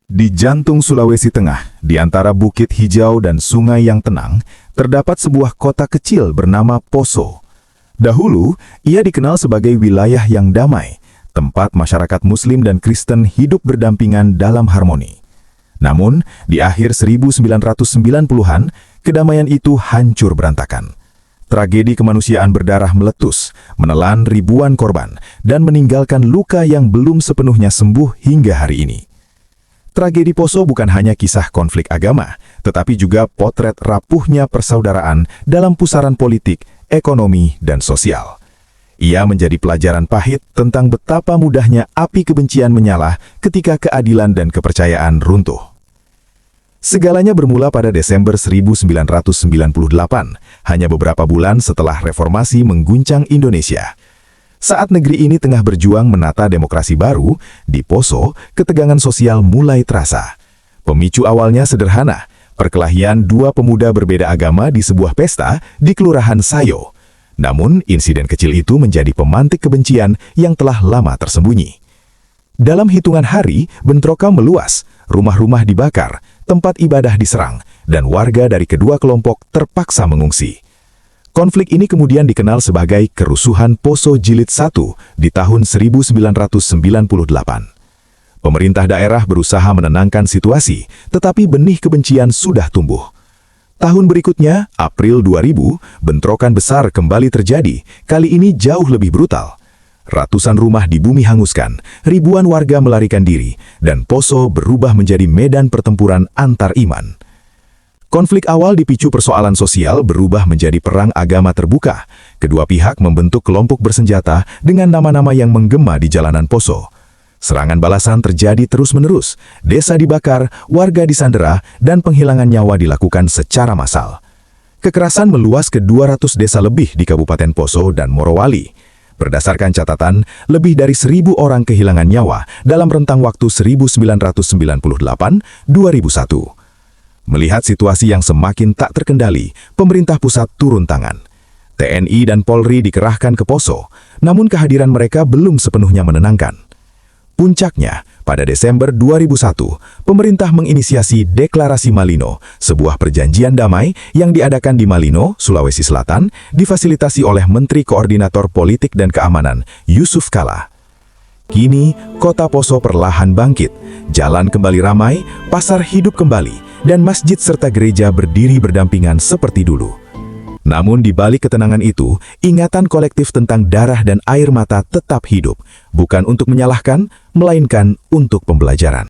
Di jantung Sulawesi Tengah, di antara bukit hijau dan sungai yang tenang, terdapat sebuah kota kecil bernama Poso. Dahulu, ia dikenal sebagai wilayah yang damai, tempat masyarakat Muslim dan Kristen hidup berdampingan dalam harmoni. Namun, di akhir 1990-an, kedamaian itu hancur berantakan. Tragedi kemanusiaan berdarah meletus, menelan ribuan korban, dan meninggalkan luka yang belum sepenuhnya sembuh hingga hari ini. Tragedi Poso bukan hanya kisah konflik agama, tetapi juga potret rapuhnya persaudaraan dalam pusaran politik, ekonomi, dan sosial. Ia menjadi pelajaran pahit tentang betapa mudahnya api kebencian menyala ketika keadilan dan kepercayaan runtuh. Segalanya bermula pada Desember 1998, hanya beberapa bulan setelah reformasi mengguncang Indonesia. Saat negeri ini tengah berjuang menata demokrasi baru, di Poso, ketegangan sosial mulai terasa. Pemicu awalnya sederhana, perkelahian dua pemuda berbeda agama di sebuah pesta di Kelurahan Sayo. Namun, insiden kecil itu menjadi pemantik kebencian yang telah lama tersembunyi. Dalam hitungan hari, bentrokan meluas, rumah-rumah dibakar, tempat ibadah diserang, dan warga dari kedua kelompok terpaksa mengungsi. Konflik ini kemudian dikenal sebagai Kerusuhan Poso Jilid 1 di tahun 1998. Pemerintah daerah berusaha menenangkan situasi, tetapi benih kebencian sudah tumbuh. Tahun berikutnya, April 2000, bentrokan besar kembali terjadi, kali ini jauh lebih brutal. Ratusan rumah di bumi hanguskan, ribuan warga melarikan diri, dan Poso berubah menjadi medan pertempuran antar iman. Konflik awal dipicu persoalan sosial berubah menjadi perang agama terbuka. Kedua pihak membentuk kelompok bersenjata dengan nama-nama yang menggema di jalanan Poso. Serangan balasan terjadi terus-menerus, desa dibakar, warga disandera, dan penghilangan nyawa dilakukan secara massal. Kekerasan meluas ke 200 desa lebih di Kabupaten Poso dan Morowali. Berdasarkan catatan, lebih dari 1.000 orang kehilangan nyawa dalam rentang waktu 1998-2001. Melihat situasi yang semakin tak terkendali, pemerintah pusat turun tangan. TNI dan Polri dikerahkan ke Poso, namun kehadiran mereka belum sepenuhnya menenangkan. Puncaknya, pada Desember 2001, pemerintah menginisiasi Deklarasi Malino, sebuah perjanjian damai yang diadakan di Malino, Sulawesi Selatan, difasilitasi oleh Menteri Koordinator Politik dan Keamanan, Yusuf Kala. Kini, kota Poso perlahan bangkit, jalan kembali ramai, pasar hidup kembali, dan masjid serta gereja berdiri berdampingan seperti dulu. Namun di balik ketenangan itu, ingatan kolektif tentang darah dan air mata tetap hidup, bukan untuk menyalahkan, melainkan untuk pembelajaran.